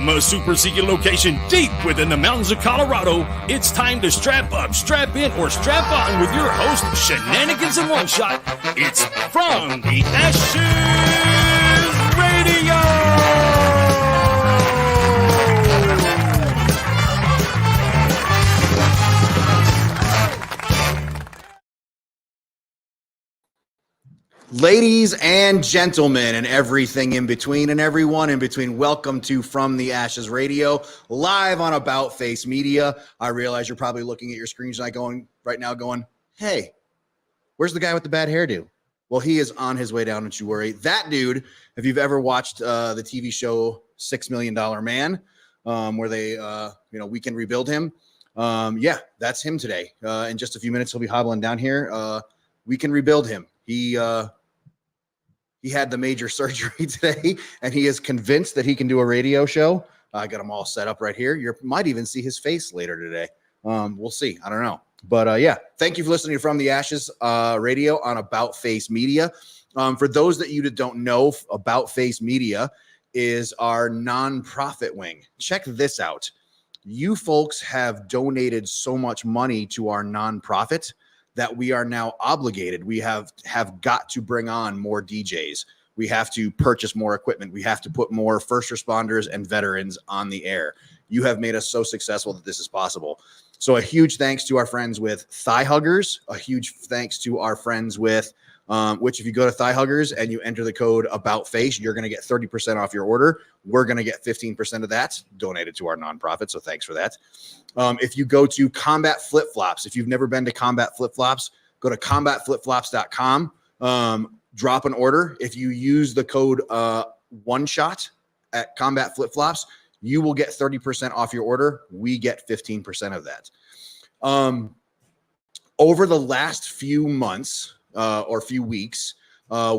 From a super secret location deep within the mountains of Colorado, it's time to strap up, strap in, or strap on with your host, Shenanigans in One Shot. It's From the Ashes Radio! Ladies and gentlemen, and everything in between, and everyone in between, welcome to From the Ashes Radio, live on About Face Media. I realize you're probably looking at your screens right now going, hey, where's the guy with the bad hairdo? Well, he is on his way down, don't you worry. That dude, if you've ever watched the TV show $6 Million Man, where they, we can rebuild him. Yeah, that's him today. In just a few minutes, he'll be hobbling down here. We can rebuild him. He had the major surgery today, and he is convinced that he can do a radio show. I got him all set up right here. You might even see his face later today. We'll see. I don't know. But, yeah, thank you for listening to From the Ashes Radio on About Face Media. For those that you don't know, About Face Media is our nonprofit wing. Check this out. You folks have donated so much money to our nonprofit that we are now obligated. We have got to bring on more DJs. We have to purchase more equipment. We have to put more first responders and veterans on the air. You have made us so successful that this is possible. So a huge thanks to our friends with Thigh Huggers. A huge thanks to our friends with, which if you go to Thigh Huggers and you enter the code ABOUTFACE, you're going to get 30% off your order. We're going to get 15% of that donated to our nonprofit. So thanks for that. If you go to Combat Flip Flops, if you've never been to Combat Flip Flops, go to combatflipflops.com, drop an order. If you use the code One Shot at Combat Flip Flops, you will get 30% off your order. We get 15% of that. Over the last few months or few weeks,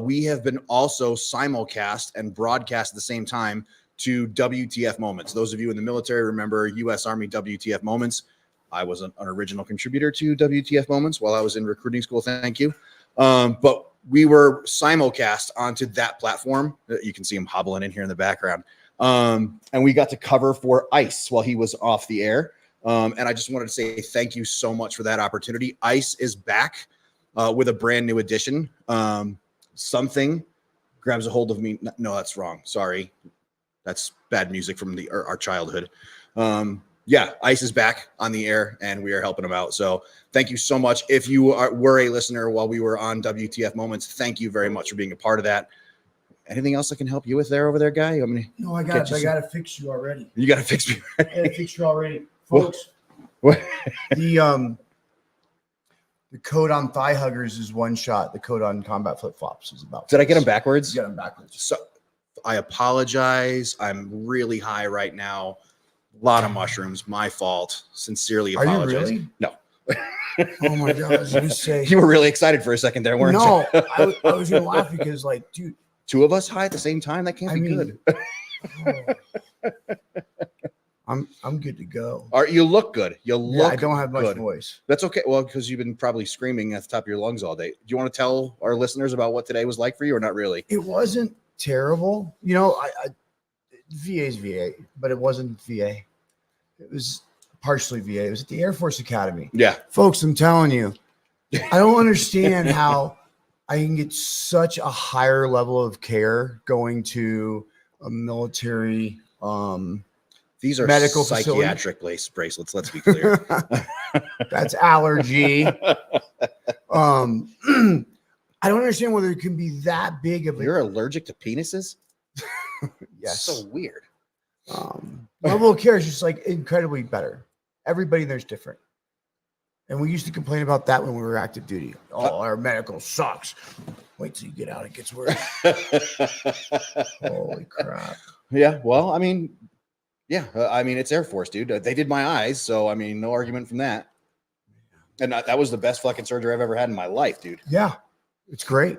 we have been also simulcast and broadcast at the same time to WTF Moments. Those of you in the military remember U.S. Army WTF Moments. I was an original contributor to WTF Moments while I was in recruiting school. Thank you. But we were simulcast onto that platform. You can see him hobbling in here in the background. And we got to cover for Ice while he was off the air. And I just wanted to say thank you so much for that opportunity. Ice is back with a brand new edition. Something grabs a hold of me. No, that's wrong. Sorry. That's bad music from our childhood. Yeah, Ice is back on the air, and we are helping him out. So thank you so much. If you were a listener while we were on WTF Moments, thank you very much for being a part of that. Anything else I can help you with over there, guy? No, I got to fix you already. You got to fix me. I got to fix you already, folks. What? The code on Thigh Huggers is One Shot. The code on Combat Flip Flops is about. Did I get them backwards? You got them backwards. So I apologize. I'm really high right now. A lot of mushrooms. My fault. Sincerely apologize. Are you really? No. Oh my God! I was gonna say you were really excited for a second there, weren't you? No, I was gonna laugh because, like, dude, two of us high at the same time. That can't be good. I'm good to go. All right, you look good. I don't have much voice. That's okay. Well, because you've been probably screaming at the top of your lungs all day. Do you want to tell our listeners about what today was like for you, or not really? It wasn't terrible. You know, VA's VA, but it wasn't VA. It was partially VA. It was at the Air Force Academy. Yeah. Folks, I'm telling you, I don't understand how I can get such a higher level of care going to a military these are medical psychiatric bracelets, let's be clear. That's allergy. I don't understand whether it can be that big of a... You're allergic to penises? Yes. So weird. Level of care is just like incredibly better. Everybody there's different. And we used to complain about that when we were active duty. Oh, our medical sucks. Wait till you get out, it gets worse. Holy crap. Yeah, well, I mean, it's Air Force, dude. They did my eyes, so I mean, no argument from that. And that was the best fucking surgery I've ever had in my life, dude. Yeah, it's great.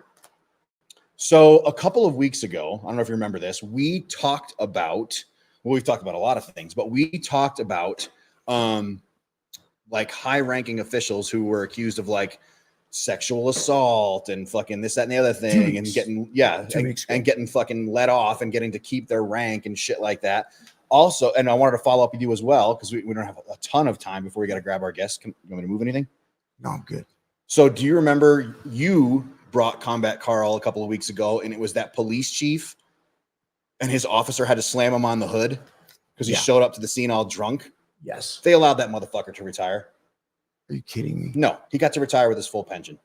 So a couple of weeks ago, I don't know if you remember this, we've talked about a lot of things, but we talked about like high-ranking officials who were accused of like sexual assault and fucking this, that, and the other thing, and getting fucking let off and getting to keep their rank and shit like that. Also, and I wanted to follow up with you as well because we don't have a ton of time before we got to grab our guests. You want me to move anything? No, I'm good. So do you remember you brought Combat Carl a couple of weeks ago, and it was that police chief and his officer had to slam him on the hood because he showed up to the scene all drunk? Yes. They allowed that motherfucker to retire. Are you kidding me? No, he got to retire with his full pension.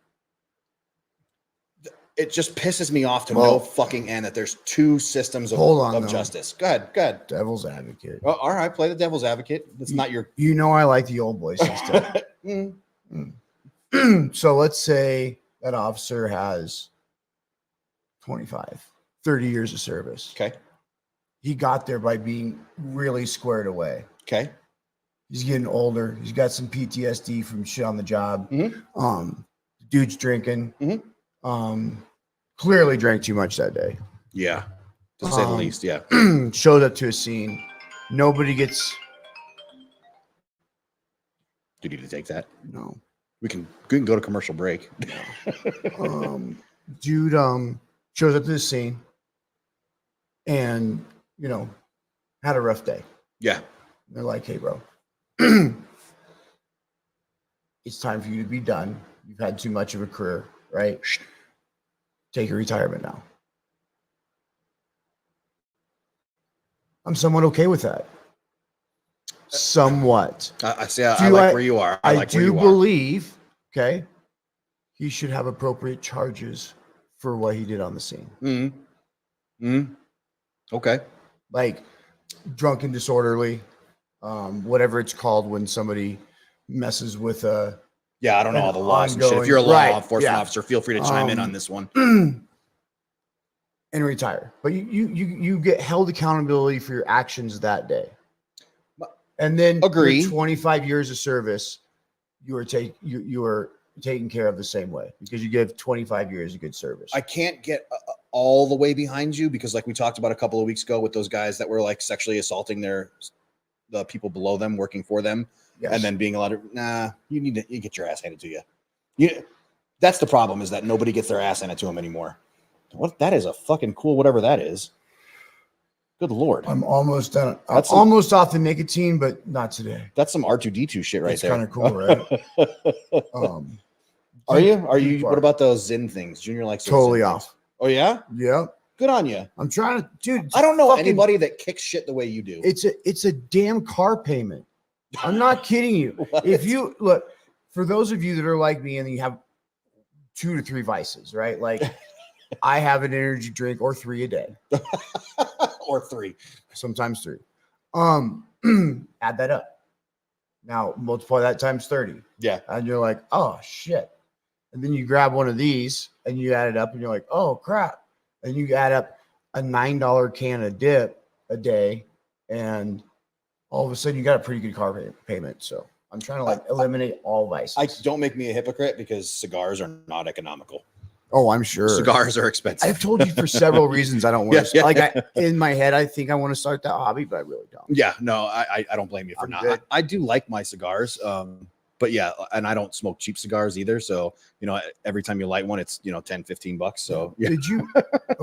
It just pisses me off to no fucking end that there's two systems of justice. Go ahead. Devil's advocate. Oh, all right, play the devil's advocate. That's not your... You know I like the old boy system. So let's say that officer has 25, 30 years of service. Okay. He got there by being really squared away. Okay. He's getting older. He's got some PTSD from shit on the job. Dude's drinking. Clearly drank too much that day. Yeah. To say the least, yeah. Showed up to a scene. Nobody gets... Do you need to take that? No. We can go to commercial break. Dude shows up to the scene and, had a rough day. Yeah. They're like, hey, bro, it's time for you to be done. You've had too much of a career, right? Take your retirement now. I'm somewhat okay with that. Somewhat. I see. I like where you are. I do believe, okay, he should have appropriate charges for what he did on the scene. Okay. Like drunk and disorderly, whatever it's called when somebody messes with a... Yeah, I don't know all the laws and shit. If you're a law enforcement officer, feel free to chime in on this one. And retire. But you get held accountability for your actions that day. And then agree. 25 years of service, you are taken care of the same way because you give 25 years of good service. I can't get all the way behind you because, like we talked about a couple of weeks ago with those guys that were like sexually assaulting the people below them, working for them, and then being allowed to. You get your ass handed to you. That's the problem, is that nobody gets their ass handed to them anymore. What? That is a fucking cool whatever that is. Good Lord. I'm almost done. I'm almost off the nicotine, but not today. That's some R2D2 shit right there. That's kind of cool, right? Are you? What about those Zyn things? Junior likes those totally Zyn off. Things. Oh yeah? Yeah. Good on you. I'm trying to, dude. I don't know anybody that kicks shit the way you do. It's a damn car payment. I'm not kidding you. If you look, for those of you that are like me and you have 2 to 3 vices, right? Like I have an energy drink or 3 a day. Or 3. Sometimes 3. Add that up. Now multiply that times 30. Yeah. And you're like, oh shit. And then you grab one of these and you add it up and you're like, oh crap. And you add up a $9 can of dip a day, and all of a sudden you got a pretty good car payment. So I'm trying to eliminate all vices. Don't make me a hypocrite because cigars are not economical. Oh, I'm sure. Cigars are expensive. I've told you for several reasons I don't want to. In my head, I think I want to start that hobby, but I really don't. Yeah, no, I don't blame you for not. I do like my cigars, but yeah, and I don't smoke cheap cigars either. So every time you light one, it's $10-15. So yeah. Did you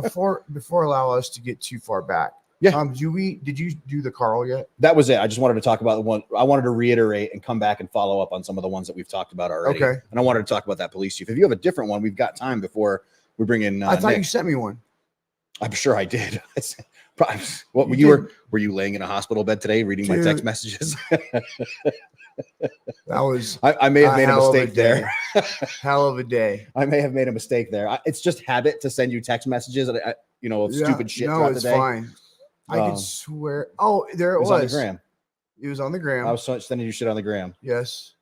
before allow us to get too far back? Yeah. Did you do the Carl yet? That was it. I just wanted to talk about the one. I wanted to reiterate and come back and follow up on some of the ones that we've talked about already. Okay. And I wanted to talk about that police chief. If you have a different one, we've got time before we bring in. I thought Nick. you sent me one. I'm sure I did. What were you laying in a hospital bed today reading my text messages? That was. I may have made a mistake there. Hell of a day. I may have made a mistake there. It's just habit to send you text messages. Of stupid shit. No, it's fine. I could swear. Oh, there it was. On the gram. It was on the gram. I was sending you shit on the gram. Yes.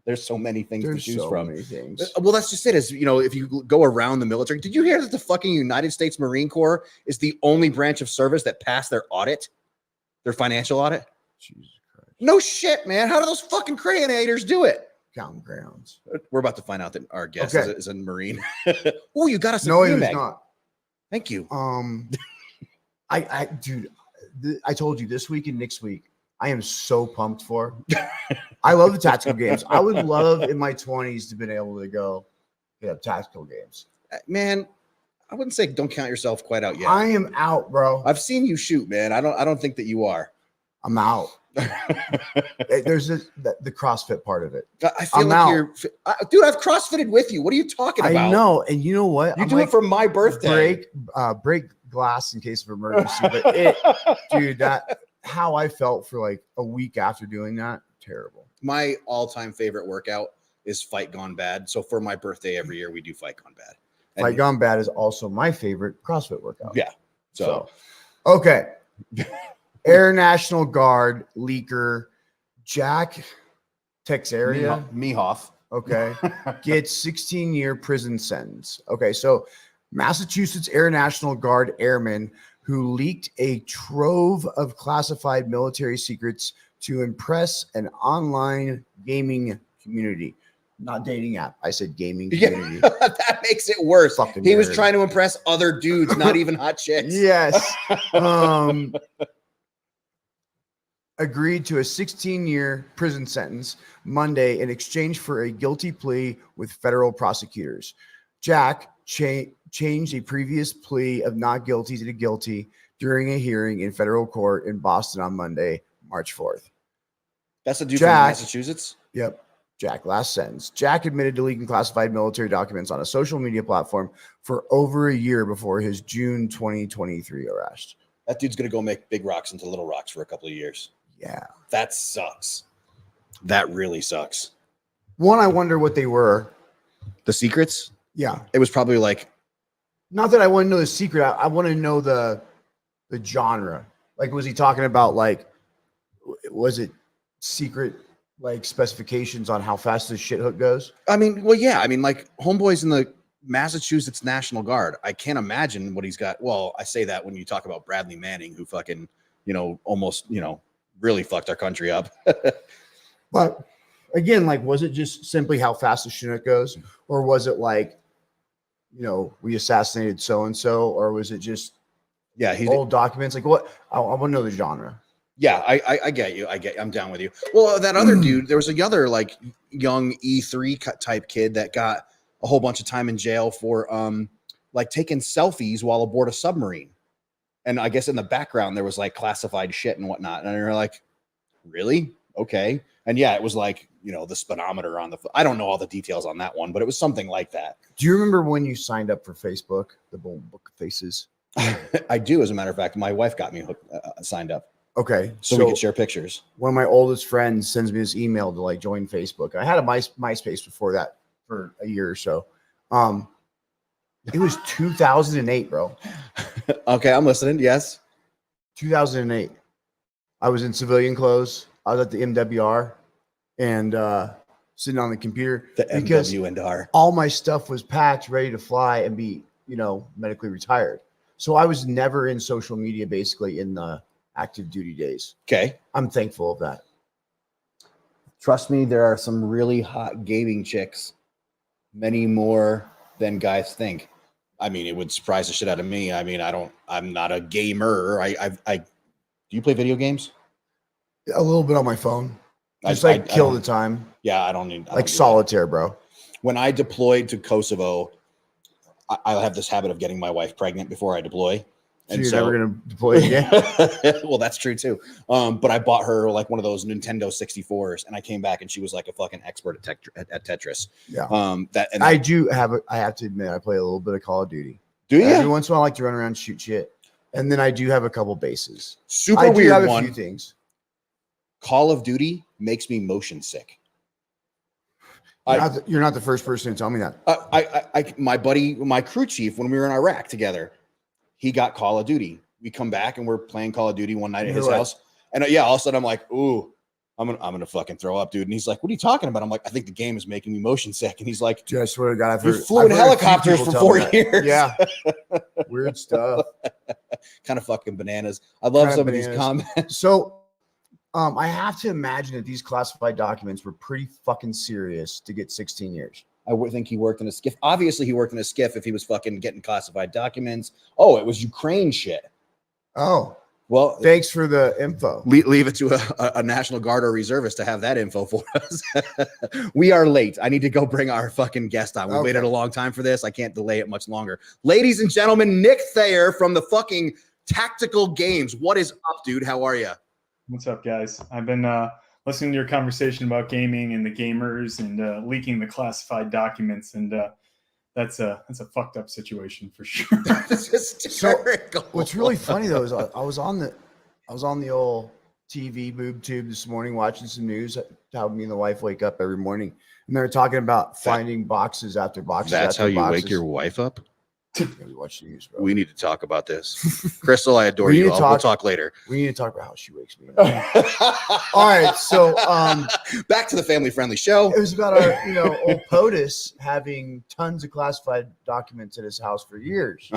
There's so many things to choose from. Many things. Well, that's just it. Is if you go around the military, did you hear that the fucking United States Marine Corps is the only branch of service that passed their audit, their financial audit? Jesus Christ. No shit, man. How do those fucking crayonators do it? Counting grounds. We're about to find out that our guest is a Marine. Oh, you got us. No, he was not. Thank you. Dude, I told you this week and next week, I am so pumped for. I love the tactical games. I would love in my 20s to been able to go hit up tactical games. Man, I wouldn't say don't count yourself quite out yet. I am out, bro. I've seen you shoot, man. I don't think that you are. I'm out. There's the CrossFit part of it. I feel I'm like out. dude, I've CrossFitted with you. What are you talking about? I know, and you know what? You do it for my birthday. Break glass in case of emergency. But dude, that how I felt for like a week after doing that, terrible. My all-time favorite workout is Fight Gone Bad. So for my birthday every year, we do Fight Gone Bad. And Fight Gone Bad is also my favorite CrossFit workout. Yeah. So okay. Air National Guard leaker Jack Texeria. Mehoff. Okay. Gets 16-year prison sentence. Okay. So Massachusetts Air National Guard airman who leaked a trove of classified military secrets to impress an online gaming community. Not dating app. I said gaming community. Yeah, that makes it worse. Fucking he nerd. was trying to impress other dudes, not even hot chicks. Yes. Agreed to a 16-year prison sentence Monday in exchange for a guilty plea with federal prosecutors. Jack changed a previous plea of not guilty to guilty during a hearing in federal court in Boston on Monday, March 4th. That's a dude from Massachusetts? Yep. Jack, last sentence. Jack admitted to leaking classified military documents on a social media platform for over a year before his June 2023 arrest. That dude's going to go make big rocks into little rocks for a couple of years. Yeah. That sucks. That really sucks. One, I wonder what they were. The secrets? Yeah. It was probably like... Not that I want to know the secret. I want to know the genre. Like, was he talking about, like, was it secret... like specifications on how fast this shit hook goes? I mean, well, yeah. I mean, like homeboy's in the Massachusetts National Guard. I can't imagine what he's got. Well, I say that when you talk about Bradley Manning, who fucking, almost, really fucked our country up. But again, like, was it just simply how fast the Chinook goes? Or was it like, we assassinated so-and-so? Or was it just old documents? Like what? I want to know the genre. Yeah, I get you. I'm down with you. Well, that other dude, there was another like young E3 type kid that got a whole bunch of time in jail for like taking selfies while aboard a submarine. And I guess in the background there was like classified shit and whatnot. And you're like, really? Okay. And yeah, it was like, the speedometer on I don't know all the details on that one, but it was something like that. Do you remember when you signed up for Facebook, the book faces? I do. As a matter of fact, my wife got me signed up. Okay. So we could share pictures. One of my oldest friends sends me this email to like join Facebook. I had a MySpace before that for a year or so. It was 2008, bro. Okay, I'm listening. Yes. 2008. I was in civilian clothes. I was at the MWR and sitting on the computer. The MWR. All my stuff was packed, ready to fly and be, medically retired. So I was never in social media basically in the active duty days. Okay. I'm thankful of that. Trust me, there are some really hot gaming chicks, many more than guys think. I mean, it would surprise the shit out of me. I mean, I'm not a gamer. Do you play video games? A little bit on my phone. Just kill the time. Yeah, I don't need solitaire, bro. When I deployed to Kosovo, I have this habit of getting my wife pregnant before I deploy. And you're never going to deploy again? Well, that's true too. But I bought her like one of those Nintendo 64s and I came back and she was like a fucking expert at Tetris. Yeah. I have to admit, I play a little bit of Call of Duty. Do you? Every once in a while I like to run around and shoot shit. And then I do have a couple bases. Super weird I have one. a few things. Call of Duty makes me motion sick. You're not the first person to tell me that. My buddy, my crew chief, when we were in Iraq together, he got Call of Duty. We come back and we're playing Call of Duty one night at his house. And all of a sudden I'm like, ooh, I'm gonna fucking throw up, dude. And he's like, what are you talking about? I'm like, I think the game is making me motion sick. And he's like, dude, I swear to God, you flew in helicopters for 4 years. Yeah. Weird stuff. Kind of fucking bananas. I love some of these comments. So I have to imagine that these classified documents were pretty fucking serious to get 16 years. I would think he worked in a skiff. Obviously, he worked in a skiff if he was fucking getting classified documents. Oh, it was Ukraine shit. Oh. Well, thanks for the info. Leave it to a National Guard or reservist to have that info for us. We are late. I need to go bring our fucking guest on. We waited a long time for this. I can't delay it much longer. Ladies and gentlemen, Nick Thayer from the fucking Tactical Games. What is up, dude? How are you? What's up, guys? I've been listening to your conversation about gaming and the gamers and leaking the classified documents, and that's a fucked up situation for sure. That's hysterical. So, what's really funny though is I was on the old TV boob tube this morning watching some news. How me and the wife wake up every morning, and they're talking about finding boxes after boxes. That's after how you boxes. wait your wife up? We watch the news, bro. We need to talk about this. Crystal, I adore you. We'll talk later. We need to talk about how she wakes me up. All right, so back to the family-friendly show. It was about our, old POTUS having tons of classified documents at his house for years.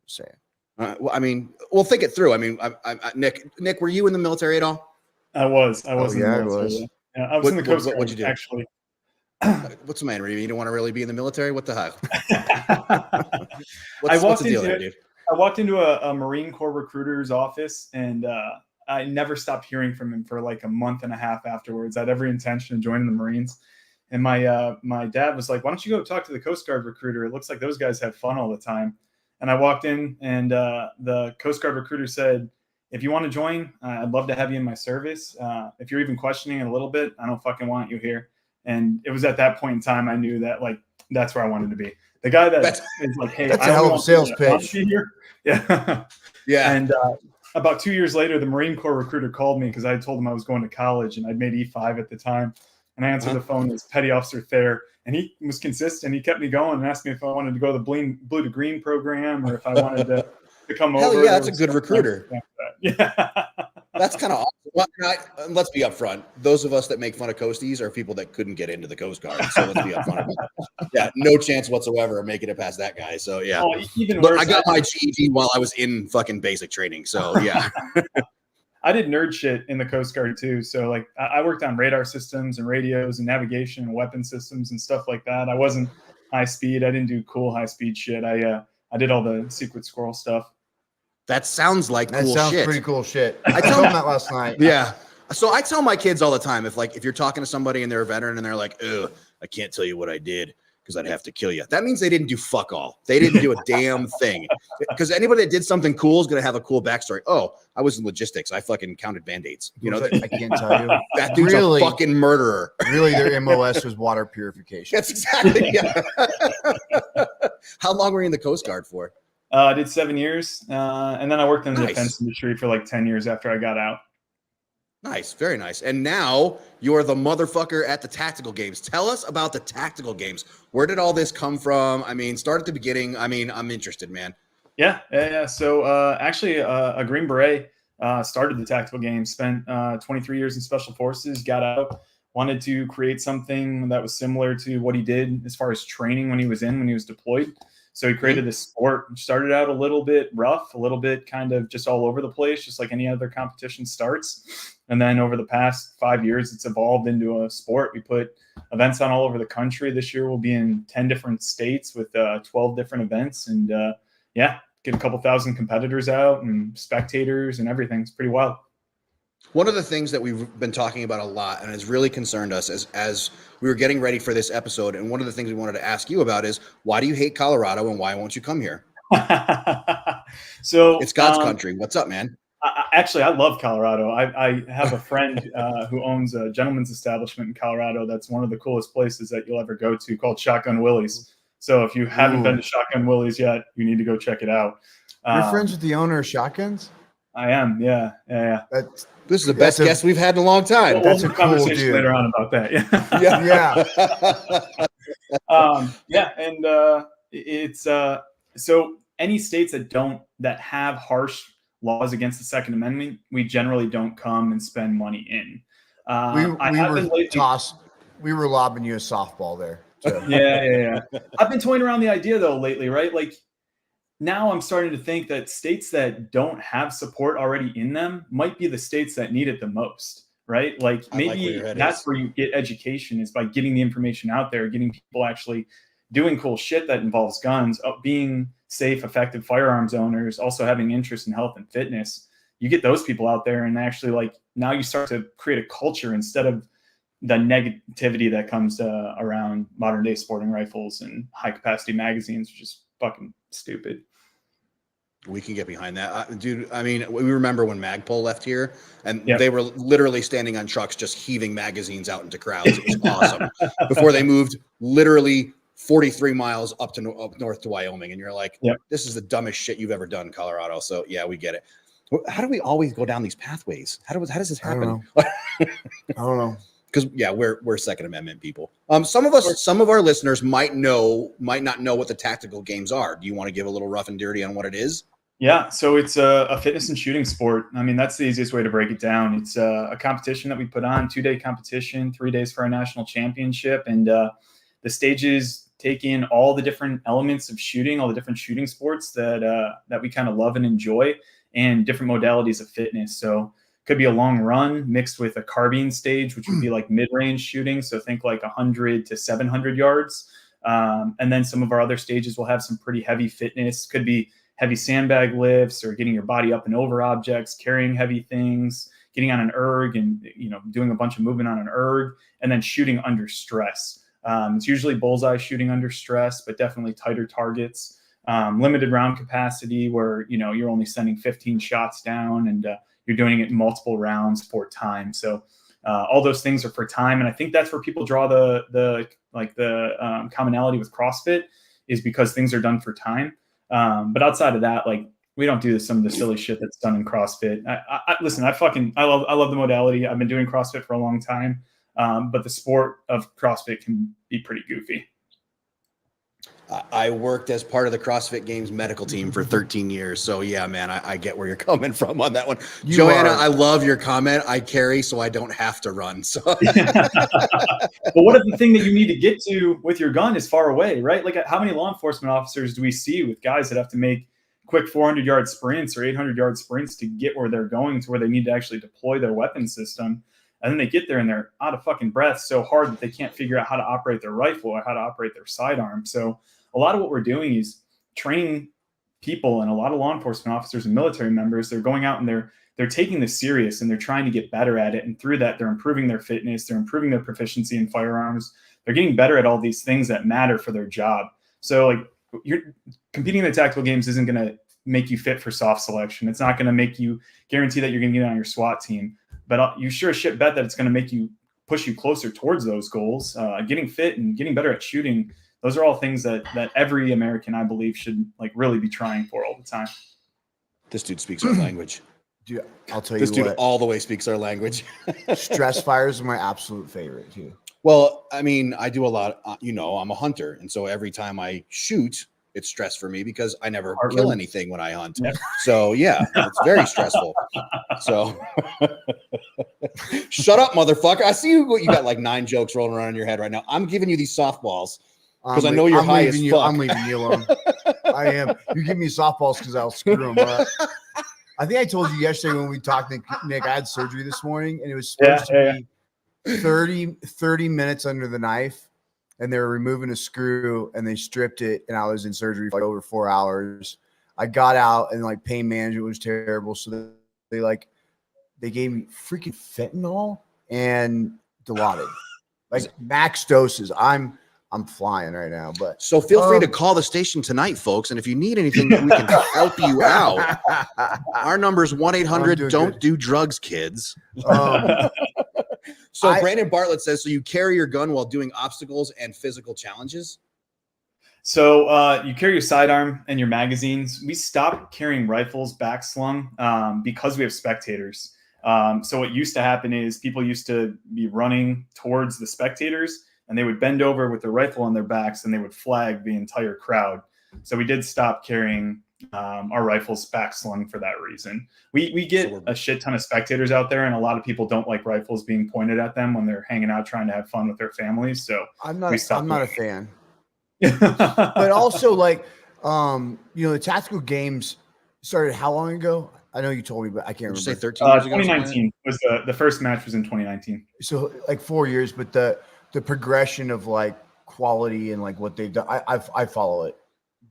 Saying. Well, I mean, we'll think it through. I mean, Nick, were you in the military at all? I was. I was. Yeah, I was in the Coast Guard. What'd you do? Actually. What's the matter? You don't want to really be in the military? What the hell? What's the deal here, dude? I walked into a Marine Corps recruiter's office, and I never stopped hearing from him for like a month and a half afterwards. I had every intention of joining the Marines. And my dad was like, why don't you go talk to the Coast Guard recruiter? It looks like those guys have fun all the time. And I walked in, and the Coast Guard recruiter said, if you want to join, I'd love to have you in my service. If you're even questioning it a little bit, I don't fucking want you here. And it was at that point in time I knew that that's where I wanted to be. The guy that is like, hey, that's a hell of a sales pitch. Here. Yeah. Yeah. And about 2 years later, the Marine Corps recruiter called me because I told him I was going to college and I'd made E5 at the time. And I answered the phone as Petty Officer Thayer. And he was consistent. He kept me going and asked me if I wanted to go to the Blue to Green program or if I wanted to come over. Hell yeah, that's a good recruiter. Yeah. That's kind of awesome. Well, let's be upfront. Those of us that make fun of Coasties are people that couldn't get into the Coast Guard. So let's be upfront. Yeah, no chance whatsoever of making it past that guy. So yeah, even worse, I got my GED while I was in fucking basic training. So yeah, I did nerd shit in the Coast Guard too. So I worked on radar systems and radios and navigation and weapon systems and stuff like that. I wasn't high speed. I didn't do cool high speed shit. I did all the secret squirrel stuff. That sounds like that cool sounds shit. Pretty cool shit. I told him that last night. Yeah. So I tell my kids all the time, if you're talking to somebody and they're a veteran and they're like, "Ugh, I can't tell you what I did because I'd have to kill you." That means they didn't do fuck all. They didn't do a damn thing. Because anybody that did something cool is going to have a cool backstory. Oh, I was in logistics. I fucking counted Band-Aids. I can't tell you. That dude's a fucking murderer. Really, their MOS was water purification. That's exactly. Yeah. How long were you in the Coast Guard for? I did 7 years, and then I worked in the defense industry for 10 years after I got out. Nice, very nice. And now you're the motherfucker at the Tactical Games. Tell us about the Tactical Games. Where did all this come from? I mean, start at the beginning. I mean, I'm interested, man. Yeah. So actually, a Green Beret started the Tactical Games, spent 23 years in Special Forces, got out, wanted to create something that was similar to what he did as far as training when he was deployed. So he created this sport, which started out a little bit rough, a little bit kind of just all over the place, just like any other competition starts. And then over the past 5 years, it's evolved into a sport. We put events on all over the country. This year we'll be in 10 different states with 12 different events. And get a couple thousand competitors out and spectators and everything. It's pretty wild. One of the things that we've been talking about a lot and has really concerned us as we were getting ready for this episode, and one of the things we wanted to ask you about is, why do you hate Colorado and why won't you come here? So it's God's country. What's up, man? I love Colorado. I have a friend who owns a gentleman's establishment in Colorado. That's one of the coolest places that you'll ever go to, called Shotgun Willie's. So if you haven't been to Shotgun Willie's yet, you need to go check it out. You're friends with the owner of Shotguns? I am. Yeah. This is the best guest we've had in a long time. That's a conversation later on about that. And it's so any states that have harsh laws against the Second Amendment, we generally don't come and spend money in. We were lobbing you a softball there. So. Yeah. I've been toying around the idea though lately, right? Now I'm starting to think that states that don't have support already in them might be the states that need it the most, right? Maybe that's where you get education, is by getting the information out there, getting people actually doing cool shit that involves guns, being safe, effective firearms owners, also having interest in health and fitness. you get those people out there, and actually like now you start to create a culture instead of the negativity that comes around modern day sporting rifles and high capacity magazines, which is fucking stupid. We can get behind that. Dude, I mean, we remember when Magpul left here, and Yep. they were literally standing on trucks just heaving magazines out into crowds. It was awesome. Before they moved literally 43 miles up north to Wyoming. And you're like, Yep. this is the dumbest shit you've ever done, Colorado. So, yeah, we get it. How do we always go down these pathways? How does this happen? I don't know. Because yeah, we're Second Amendment people. Some of our listeners might not know what the tactical games are. Do you want to give a little rough and dirty on what it is? Yeah, so it's a fitness and shooting sport. I mean, that's the easiest way to break it down. It's a competition that we put on, 2-day competition, 3 days for our national championship, and the stages take in all the different elements of shooting, all the different shooting sports that we kind of love and enjoy, and different modalities of fitness. So could be a long run mixed with a carbine stage, which would be like mid-range shooting. So think like 100 to 700 yards. And then some of our other stages will have some pretty heavy fitness. Could be heavy sandbag lifts or getting your body up and over objects, carrying heavy things, getting on an erg and, doing a bunch of movement on an erg, and then shooting under stress. It's usually bullseye shooting under stress, but definitely tighter targets, limited round capacity where, you're only sending 15 shots down and you're doing it in multiple rounds for time. So all those things are for time. And I think that's where people draw the commonality with CrossFit, is because things are done for time. But outside of that, like, we don't do some of the silly shit that's done in CrossFit. Listen, I love the modality. I've been doing CrossFit for a long time. But the sport of CrossFit can be pretty goofy. I worked as part of the CrossFit Games medical team for 13 years. So yeah, man, I get where you're coming from on that one. Joanna, I love your comment. I carry so I don't have to run. So But what if the thing that you need to get to with your gun is far away, right? Like, how many law enforcement officers do we see with guys that have to make quick 400-yard sprints or 800-yard sprints to get where they're going, to where they need to actually deploy their weapon system? And then they get there and they're out of fucking breath so hard that they can't figure out how to operate their rifle or how to operate their sidearm. So a lot of what we're doing is training people, and a lot of law enforcement officers and military members, they're going out and they're taking this serious and they're trying to get better at it. And through that, they're improving their fitness, they're improving their proficiency in firearms. They're getting better at all these things that matter for their job. So like, you're competing in the tactical games isn't going to make you fit for soft selection. It's not going to make you guarantee that you're going to get on your SWAT team, but you sure as shit bet that it's going to push you closer towards those goals. Getting fit and getting better at shooting, those are all things that every American, I believe, should like really be trying for all the time. This dude speaks our language. Dude, I'll tell you This dude what, all the way speaks our language. stress fires are my absolute favorite too. Well, I mean, I do a lot. I'm a hunter, and so every time I shoot, it's stress for me because I never kill anything when I hunt. Yep. So yeah, it's very stressful. So shut up, motherfucker. I see you got like 9 jokes rolling around in your head right now. I'm giving you these softballs because I know you're high as fuck. I'm leaving you alone. I am. You give me softballs because I'll screw them up. I think I told you yesterday when we talked, Nick, I had surgery this morning, and it was supposed to be 30 minutes under the knife, and they were removing a screw, and they stripped it, and I was in surgery for like over 4 hours. I got out, and like pain management was terrible, so they gave me freaking fentanyl and Dilaudid, like max doses. I'm flying right now, but so feel free to call the station tonight, folks. And if you need anything, we can help you out. Our number is 1-800 don't do drugs, kids. So Brandon Bartlett says, so you carry your gun while doing obstacles and physical challenges? So you carry your sidearm and your magazines. We stopped carrying rifles back slung because we have spectators. So what used to happen is people used to be running towards the spectators, and they would bend over with their rifle on their backs, and they would flag the entire crowd. So we did stop carrying our rifles back slung for that reason. We get a shit ton of spectators out there, and a lot of people don't like rifles being pointed at them when they're hanging out trying to have fun with their families. So I'm not a fan. But also, like, the tactical games started how long ago? I know you told me, but I can't remember. Say 13 years ago. 2019 was the first match was in 2019. So like 4 years, but the progression of like quality and like what they've done, I follow it,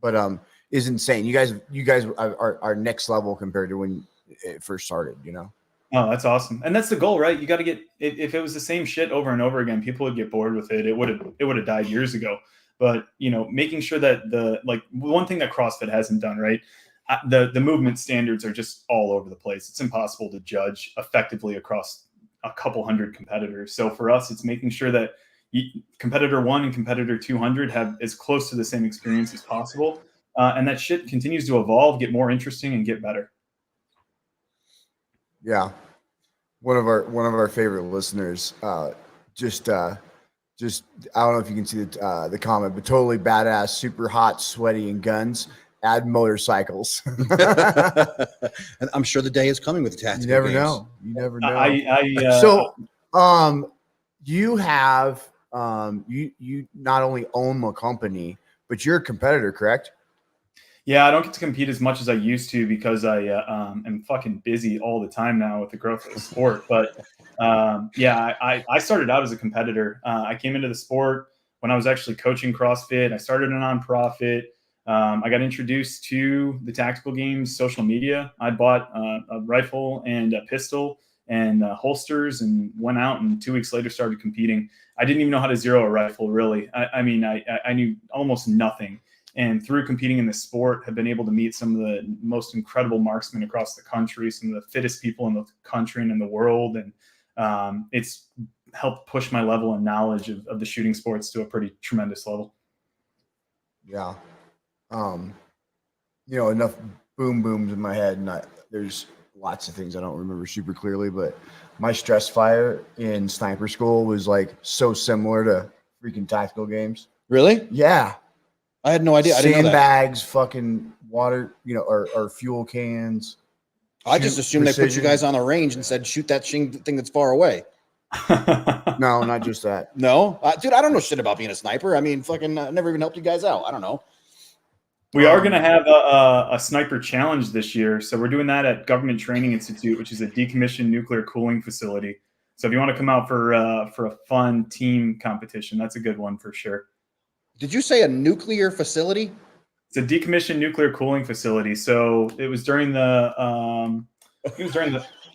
but is insane. You guys are next level compared to when it first started, you know? Oh, that's awesome. And that's the goal, right? You got to get if it was the same shit over and over again, people would get bored with it. It would have died years ago. But, making sure that one thing that CrossFit hasn't done, right? The movement standards are just all over the place. It's impossible to judge effectively across a couple hundred competitors. So for us, it's making sure that competitor 1 and competitor 200 have as close to the same experience as possible. And that shit continues to evolve, get more interesting, and get better. Yeah. One of our favorite listeners, just I don't know if you can see the comment, but totally badass, super hot, sweaty, and guns. Add motorcycles. And I'm sure the day is coming with the tactical You never games. know. You never know. You have you not only own a company, but you're a competitor, correct? Yeah, I don't get to compete as much as I used to because I am fucking busy all the time now with the growth of the sport. But I started out as a competitor. I came into the sport when I was actually coaching CrossFit. I started a nonprofit. I got introduced to the tactical games, social media. I bought a rifle and a pistol and holsters and went out, and 2 weeks later started competing. I didn't even know how to zero a rifle, really. I knew almost nothing. And through competing in the sport, have been able to meet some of the most incredible marksmen across the country, some of the fittest people in the country and in the world. And it's helped push my level and knowledge of the shooting sports to a pretty tremendous level. Yeah. Enough boom booms in my head, and there's lots of things I don't remember super clearly, but my stress fire in sniper school was like so similar to freaking tactical games. Really? Yeah. I had no idea. I didn't know that. Sandbags, fucking water, or fuel cans. I just assumed they put you guys on the range and said, shoot that thing that's far away. No, not just that. No? Dude, I don't know shit about being a sniper. I mean, fucking never even helped you guys out. I don't know. We are going to have a sniper challenge this year. So we're doing that at Government Training Institute, which is a decommissioned nuclear cooling facility. So if you want to come out for a fun team competition, that's a good one for sure. Did you say a nuclear facility? It's a decommissioned nuclear cooling facility. So it was during the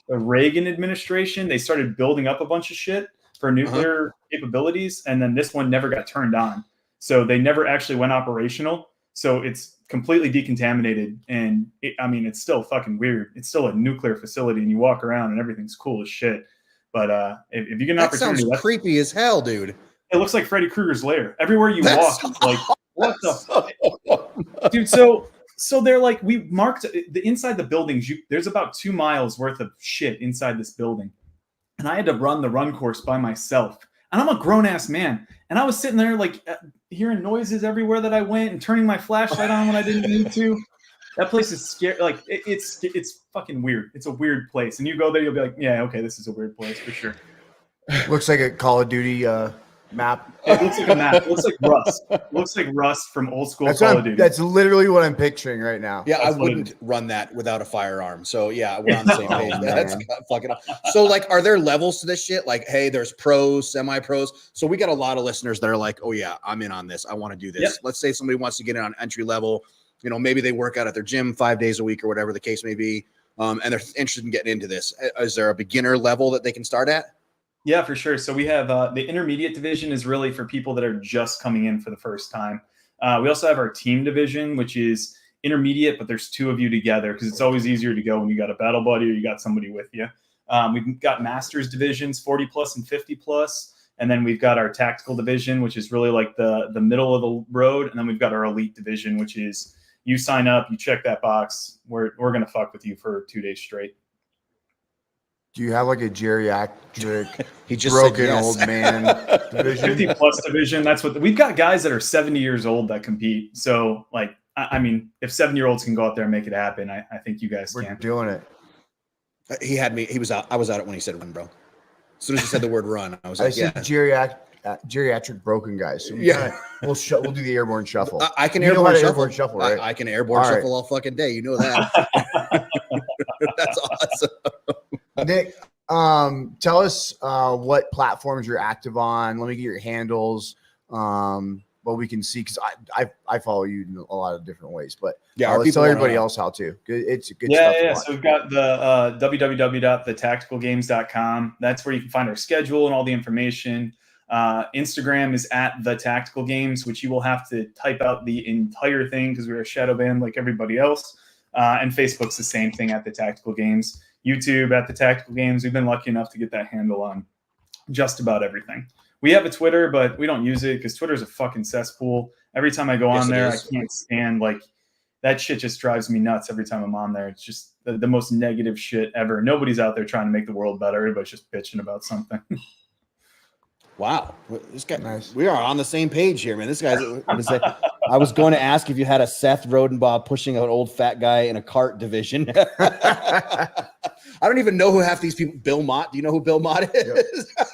Reagan administration. They started building up a bunch of shit for nuclear capabilities, and then this one never got turned on. So they never actually went operational. So it's completely decontaminated, and it's still fucking weird. It's still a nuclear facility, and you walk around and everything's cool as shit. But if you get an opportunity, sounds creepy as hell, dude. It looks like Freddy Krueger's lair. Everywhere you walk, it's like, what the fuck? Dude, so they're like, we marked the inside the buildings. There's about 2 miles worth of shit inside this building. And I had to run the run course by myself. And I'm a grown-ass man. And I was sitting there like hearing noises everywhere that I went and turning my flashlight on when I didn't need to. That place is scary. Like it's fucking weird. It's a weird place. And you go there, you'll be like, yeah, okay, this is a weird place for sure. Looks like a Call of Duty map. It looks like a map. It looks like Rust. It looks like Rust from old school Call of Duty. That's literally what I'm picturing right now. Yeah, I wouldn't run that without a firearm. So yeah, we're on the same page. That's fucking. So like, are there levels to this shit? Like, hey, there's pros, semi-pros. So we got a lot of listeners that are like, oh yeah, I'm in on this. I want to do this. Yep. Let's say somebody wants to get in on entry level. Maybe they work out at their gym 5 days a week or whatever the case may be, and they're interested in getting into this. Is there a beginner level that they can start at? Yeah, for sure. So we have the intermediate division is really for people that are just coming in for the first time. We also have our team division, which is intermediate, but there's 2 of you together because it's always easier to go when you got a battle buddy or you got somebody with you. We've got masters divisions, 40 plus and 50 plus. And then we've got our tactical division, which is really like the middle of the road. And then we've got our elite division, which is you sign up, you check that box. We're going to fuck with you for 2 days straight. Do you have like a geriatric, he just broken old man division? 50 plus division. That's what we've got. Guys that are 70 years old that compete. So like, I mean, if 7-year-olds can go out there and make it happen, I think you guys can. We're doing it. He had me. He was out. I was out it when he said run, bro. As soon as he said the word run, I was like, said geriatric broken guys. So we'll do the airborne shuffle. I can airborne shuffle, right? I can airborne shuffle all fucking day. You know that. That's awesome. Nick, tell us what platforms you're active on. Let me get your handles. what we can see, because I follow you in a lot of different ways, but Yeah, let's tell everybody else how to. It's good stuff. Yeah. So we've got the www.thetacticalgames.com. That's where you can find our schedule and all the information. Instagram is at The Tactical Games, which you will have to type out the entire thing because we're a shadow banned like everybody else. And Facebook's the same thing, at The Tactical Games. YouTube at The Tactical Games. We've been lucky enough to get that handle on just about everything. We have a Twitter, but we don't use it because Twitter's a fucking cesspool. Every time I go on there, I can't stand, like, that shit just drives me nuts every time I'm on there. It's just the most negative shit ever. Nobody's out there trying to make the world better. Everybody's just bitching about something. Wow, this guy, Nice. we are on the same page here, man. This guy's. I was going to ask if you had a Seth Rodenbaugh pushing an old fat guy in a cart division. I don't even know who half these people. Bill Mott. Do you know who Bill Mott is? Yep.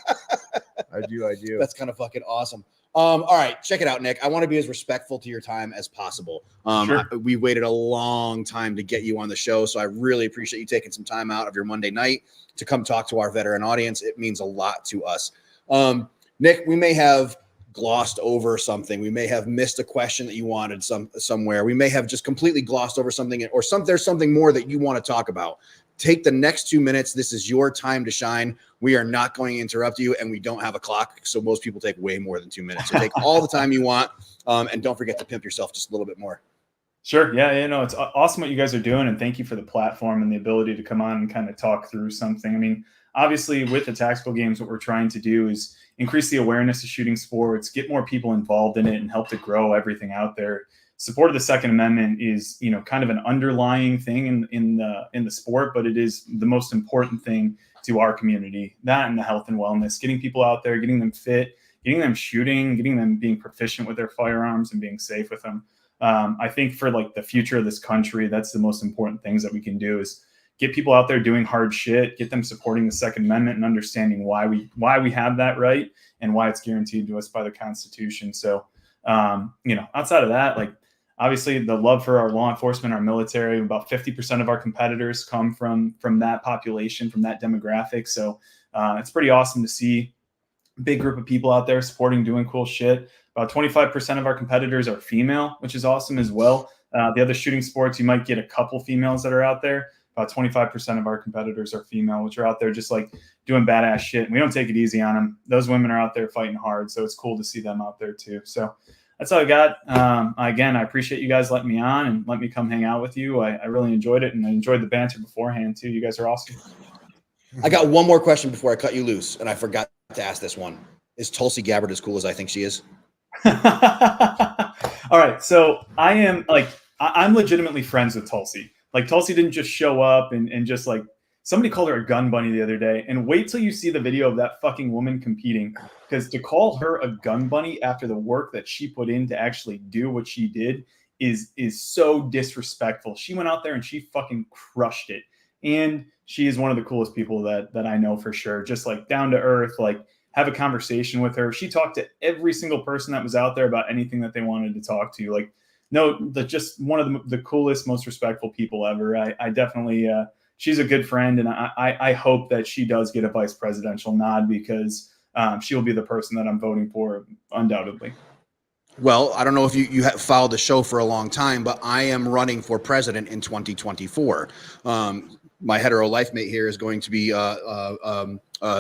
I do. That's kind of fucking awesome. All right, check it out, Nick. I want to be as respectful to your time as possible. Sure. We waited a long time to get you on the show, so I really appreciate you taking some time out of your Monday night to come talk to our veteran audience. It means a lot to us. Nick, we may have glossed over something. We may have missed a question that you wanted somewhere. We may have just completely glossed over something, or there's something more that you want to talk about. Take the next 2 minutes. This is your time to shine. We are not going to interrupt you, and we don't have a clock, so most people take way more than 2 minutes. So take all the time you want, and don't forget to pimp yourself just a little bit more. Sure. Yeah. It's awesome what you guys are doing, and thank you for the platform and the ability to come on and kind of talk through something. I mean, obviously, with the Tactical Games, what we're trying to do is increase the awareness of shooting sports, get more people involved in it, and help to grow everything out there. Support of the Second Amendment is, kind of an underlying thing in the sport, but it is the most important thing to our community. That and the health and wellness, getting people out there, getting them fit, getting them shooting, getting them being proficient with their firearms and being safe with them. I think for like the future of this country, that's the most important things that we can do is get people out there doing hard shit, get them supporting the Second Amendment and understanding why we have that right and why it's guaranteed to us by the Constitution. So, outside of that, like, obviously the love for our law enforcement, our military, about 50% of our competitors come from that population, from that demographic. So it's pretty awesome to see a big group of people out there supporting, doing cool shit. About 25% of our competitors are female, which is awesome as well. The other shooting sports, you might get a couple females that are out there. About 25% of our competitors are female, which are out there just like doing badass shit. And we don't take it easy on them. Those women are out there fighting hard. So it's cool to see them out there too. So that's all I got. Again, I appreciate you guys letting me on and let me come hang out with you. I really enjoyed it, and I enjoyed the banter beforehand too. You guys are awesome. I got one more question before I cut you loose, and I forgot to ask this one. Is Tulsi Gabbard as cool as I think she is? All right. So I'm legitimately friends with Tulsi. Like, Tulsi didn't just show up and just like, somebody called her a gun bunny the other day, and wait till you see the video of that fucking woman competing, because to call her a gun bunny after the work that she put in to actually do what she did is so disrespectful. She went out there and she fucking crushed it. And she is one of the coolest people that I know for sure. Just like down to earth, like have a conversation with her. She talked to every single person that was out there about anything that they wanted to talk to. Like, just one of the coolest, most respectful people ever. I definitely, she's a good friend, and I hope that she does get a vice presidential nod, because she'll be the person that I'm voting for, undoubtedly. Well, I don't know if you have followed the show for a long time, but I am running for president in 2024. My hetero life mate here is going to be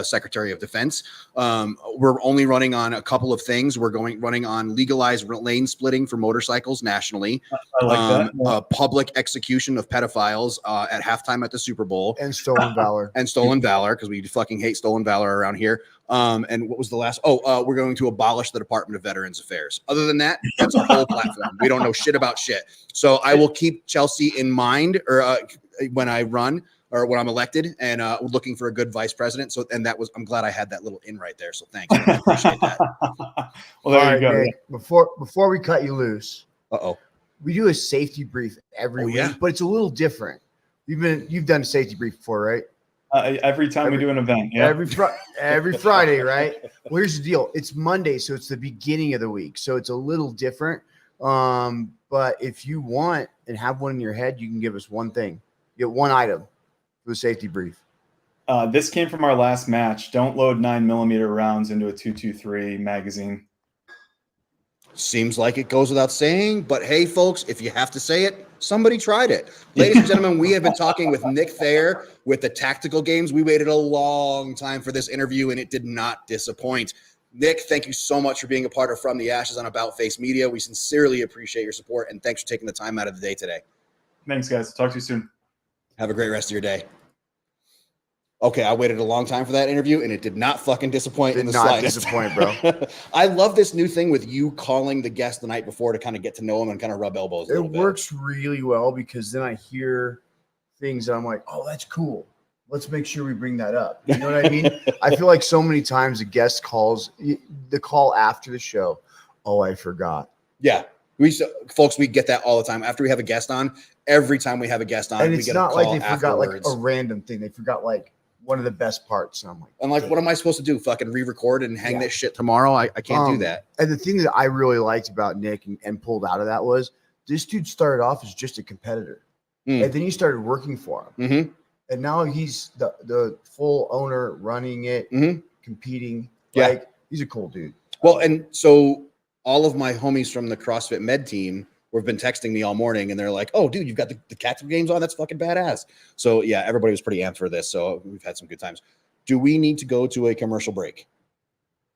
Secretary of Defense. We're only running on a couple of things. We're running on legalized lane splitting for motorcycles nationally. I like that. Public execution of pedophiles at halftime at the Super Bowl. And stolen valor. And stolen valor, because we fucking hate stolen valor around here. And what was the last? We're going to abolish the Department of Veterans Affairs. Other than that, that's our whole platform. We don't know shit about shit. So I will keep Chelsea in mind, or when I run, or when I'm elected, and looking for a good vice president. So, and I'm glad I had that little in right there. So thanks. I appreciate that. Well, there you go. Nick, before we cut you loose, Uh-oh. we do a safety brief every week, but it's a little different. You've done a safety brief before, right? Every time we do an event. Yeah. Every Friday, right? Well, here's the deal. It's Monday, so it's the beginning of the week. So it's a little different. But if you want and have one in your head, you can give us one thing. You get one item for the safety brief. This came from our last match. Don't load 9mm rounds into a .223 magazine. Seems like it goes without saying, but hey, folks, if you have to say it, somebody tried it. Ladies and gentlemen, we have been talking with Nick Thayer with the tactical games. We waited a long time for this interview, and it did not disappoint. Nick, thank you so much for being a part of From the Ashes on About Face Media. We sincerely appreciate your support, and thanks for taking the time out of the day today. Thanks, guys. Talk to you soon. Have a great rest of your day. Okay, I waited a long time for that interview, and it did not fucking disappoint in the slightest. Disappoint, bro. I love this new thing with you calling the guest the night before to kind of get to know him and kind of rub elbows a little bit. It works really well because then I hear things that I'm like, oh, that's cool. Let's make sure we bring that up. You know what I mean? I feel like so many times a guest calls the call after the show. Oh, I forgot. Yeah. Folks, we get that all the time. After we have a guest on, every time we have a guest on, and we it's get not a call like they forgot like a random thing. They forgot like one of the best parts. And I'm like, what am I supposed to do? Fucking re-record and hang this shit tomorrow? I can't do that. And the thing that I really liked about Nick and pulled out of that was this dude started off as just a competitor. And then he started working for him. Mm-hmm. And now he's the full owner running it, competing. Yeah. Like, he's a cool dude. Well, and so all of my homies from the CrossFit Med team have been texting me all morning, and they're like, oh, dude, you've got the tactical games on? That's fucking badass. So, yeah, everybody was pretty amped for this. So we've had some good times. Do we need to go to a commercial break?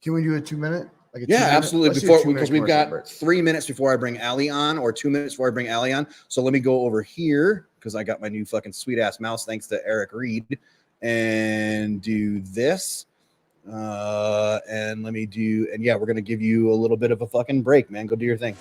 Can we do a 2-minute? Like a 2 Yeah, minute? absolutely. Because we've got break. 3 minutes before I bring Allie on, or 2 minutes before I bring Allie on. So let me go over here because I got my new fucking sweet ass mouse thanks to Eric Reed, and do this. And let me do, and yeah, we're gonna give you a little bit of a fucking break, man. Go do your thing.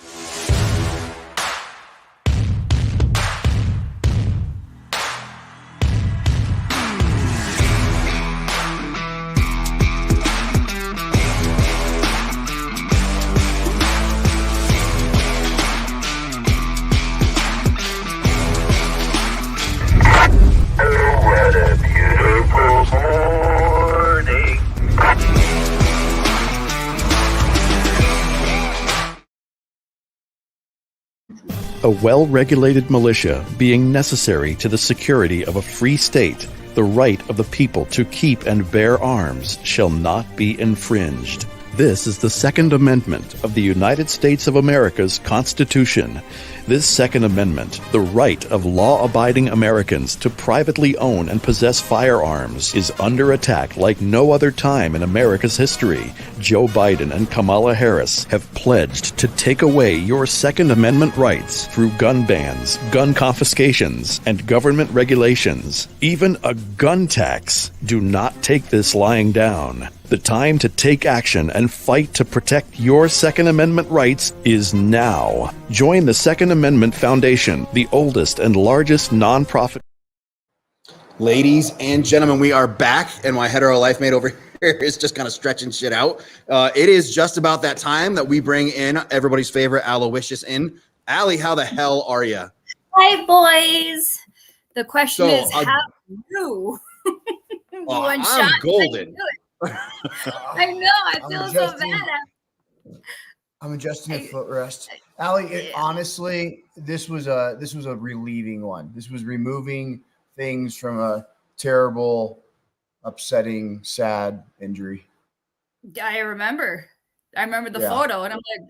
A well-regulated militia being necessary to the security of a free state, the right of the people to keep and bear arms shall not be infringed. This is the Second Amendment of the United States of America's Constitution. This Second Amendment, the right of law-abiding Americans to privately own and possess firearms, is under attack like no other time in America's history. Joe Biden and Kamala Harris have pledged to take away your Second Amendment rights through gun bans, gun confiscations, and government regulations. Even a gun tax. Do not take this lying down. The time to take action and fight to protect your Second Amendment rights is now. Join the Second Amendment Foundation, the oldest and largest nonprofit. Ladies and gentlemen, we are back, and my hetero life mate over here is just kind of stretching shit out. It is just about that time that we bring in everybody's favorite Aloysius in. Allie, how the hell are you? Hi, boys. The question is, how are you? I'm golden. I know. I feel so bad. I'm adjusting a footrest. Allie, honestly, this was a relieving one. This was removing things from a terrible, upsetting, sad injury. I remember the photo, and I'm like,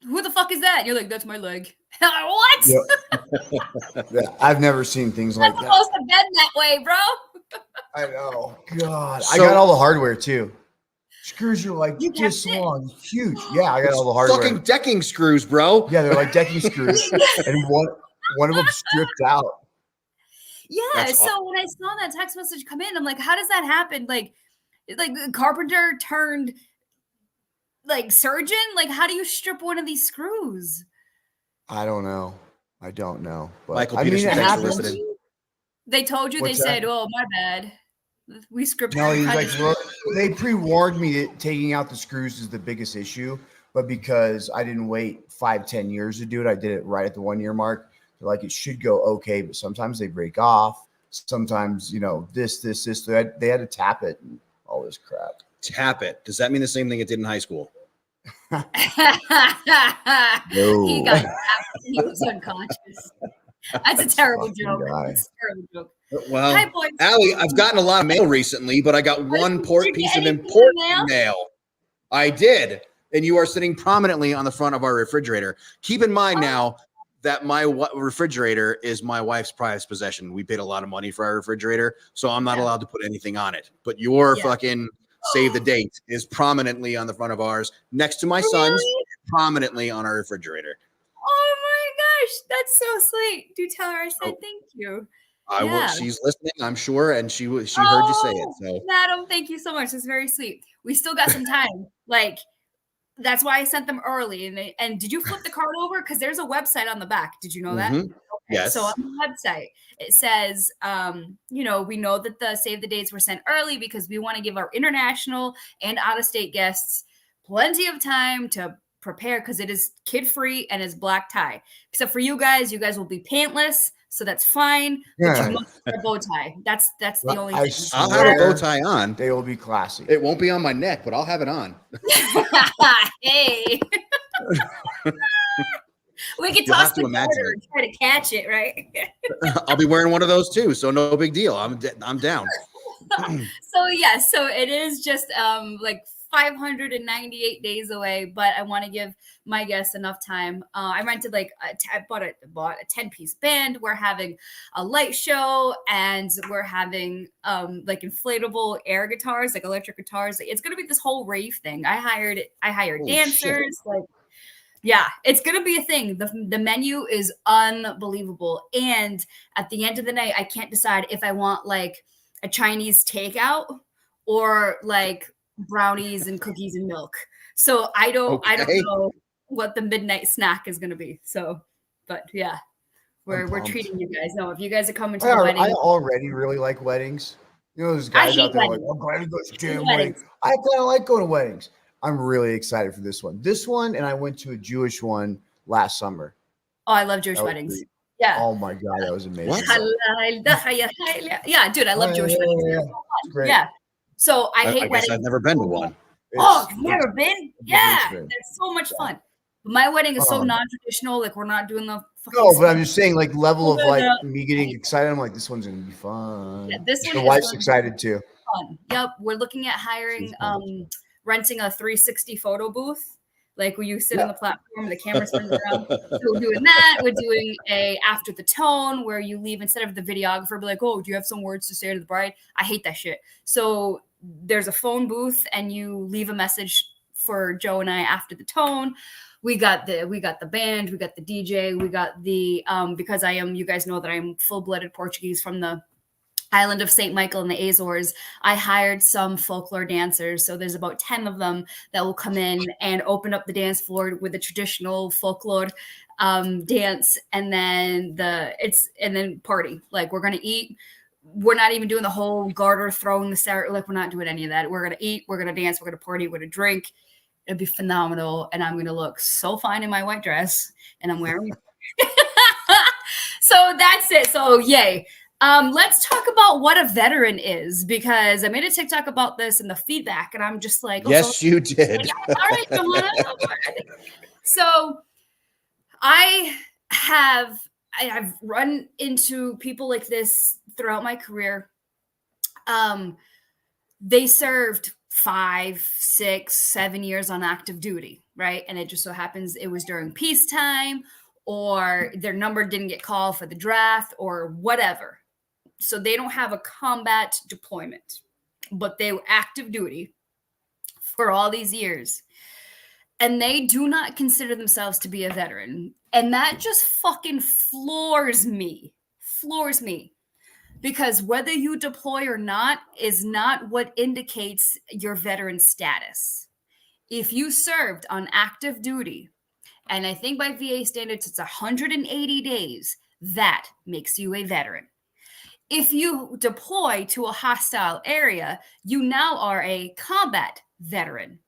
who the fuck is that? And you're like, that's my leg. What? Yep. I've never seen things like that. That's supposed to bend that way, bro. I know. God. I got all the hardware too. Screws are like this long, huge. Yeah, I got all the hardware. Fucking decking screws, bro. Yeah, they're like decking screws. And one of them stripped out. Yeah. That's so when I saw that text message come in, I'm like, how does that happen? Like the carpenter turned like surgeon? Like, how do you strip one of these screws? I don't know. But Michael I mean, Peterson, it thanks for happens. listening. They told you. What's They said, that? "Oh, my bad. We scripted." No, he's like, look, they pre-warned me that taking out the screws is the biggest issue, but because I didn't wait 5-10 years to do it, I did it right at the 1 year mark. They're like, it should go okay, but sometimes they break off. Sometimes, this. They had to tap it and all this crap. Tap it. Does that mean the same thing it did in high school? No. He was unconscious. That's a terrible joke. That's a terrible joke. Well, Hi, boys. Allie, I've gotten a lot of mail recently, but I got one piece of important mail. I did. and you are sitting prominently on the front of our refrigerator. Keep in mind now that my refrigerator is my wife's prized possession. We paid a lot of money for our refrigerator, so I'm not allowed to put anything on it. But your fucking save the date is prominently on the front of ours, next to my son's, prominently on our refrigerator. Oh my gosh, that's so sweet. Do tell her I said thank you. I will. She's listening, I'm sure, and she heard you say it. So, madam, thank you so much. It's very sweet. We still got some time. Like, that's why I sent them early. And did you flip the card over? Because there's a website on the back. Did you know that? Okay. Yes. So on the website, it says, we know that the save the dates were sent early because we want to give our international and out-of-state guests plenty of time to prepare, because it is kid-free and it's black tie. Except for you guys will be pantless, so that's fine. But you must wear a bow tie. That's the only thing. I'll have a bow tie on. They will be classy. It won't be on my neck, but I'll have it on. Hey. We could toss the border and try to catch it, right? I'll be wearing one of those too, so no big deal. I'm down. So it is just like 598 days away, but I want to give my guests enough time. I rented I bought a 10-piece band. We're having a light show, and we're having inflatable air guitars, like electric guitars. It's gonna be this whole rave thing. I hired dancers. Yeah, it's gonna be a thing. The menu is unbelievable, and at the end of the night, I can't decide if I want like a Chinese takeout or like brownies and cookies and milk. So I don't know what the midnight snack is going to be. So, but yeah, we're treating you guys. No, if you guys are coming to the wedding, I already really like weddings. You know, there's guys out there like, I'm glad to go to damn wedding. I kind of like going to weddings. I'm really excited for this one. And I went to a Jewish one last summer. Oh, I love Jewish weddings. Great. Yeah. Oh my God, that was amazing. Yeah, dude, I love Jewish weddings. Yeah. Great. Yeah. So I hate weddings. I've never been to one. You've never been? Yeah, it's so much fun. My wedding is so non-traditional. Like, we're not doing the. No, but I'm just saying, like, level of like me getting excited. I'm like, this one's gonna be fun. Yeah, this one. The wife's excited too. Fun. Yep, we're looking at hiring, renting a 360 photo booth. Like, where you sit on the platform, the camera spins around. So we're doing that. We're doing a after the tone, where you leave, instead of the videographer be like, oh, do you have some words to say to the bride? I hate that shit. So there's a phone booth, and you leave a message for Joe and I after the tone. We got the band, we got the DJ, we got the because you guys know that I'm full-blooded Portuguese from the island of St. Michael in the Azores. I hired some folklore dancers. So there's about 10 of them that will come in and open up the dance floor with a traditional folklore dance, and then party. Like, we're gonna eat. We're not even doing the whole garter throwing the sarah. Like, we're not doing any of that. We're gonna eat, we're gonna dance, we're gonna party, we're gonna drink. It'll be phenomenal, and I'm gonna look so fine in my white dress, and I'm wearing so that's it. So yay. Let's talk about what a veteran is, because I made a TikTok about this and the feedback, and I'm just like, yes, you did. All right, come on. So I've run into people like this throughout my career. They served 5, 6, 7 years on active duty, right? And it just so happens it was during peacetime, or their number didn't get called for the draft, or whatever. So they don't have a combat deployment, but they were active duty for all these years. And they do not consider themselves to be a veteran. And that just fucking floors me. Because whether you deploy or not is not what indicates your veteran status. If you served on active duty, and I think by VA standards, it's 180 days, that makes you a veteran. If you deploy to a hostile area, you now are a combat veteran.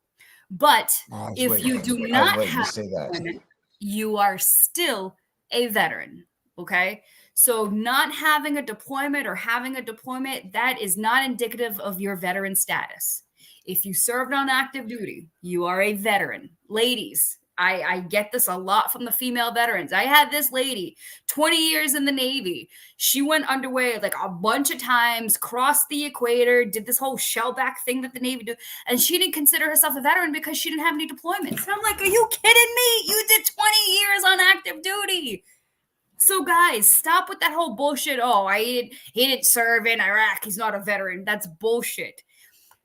But if you do not have deployment, you are still a veteran. Okay? So not having a deployment or having a deployment, that is not indicative of your veteran status. If you served on active duty, you are a veteran. Ladies, I get this a lot from the female veterans. I had this lady, 20 years in the Navy. She went underway like a bunch of times, crossed the equator, did this whole shellback thing that the Navy do, and she didn't consider herself a veteran because she didn't have any deployments. And I'm like, are you kidding me? You did 20 years on active duty. So guys, stop with that whole bullshit. Oh, he didn't serve in Iraq. He's not a veteran. That's bullshit.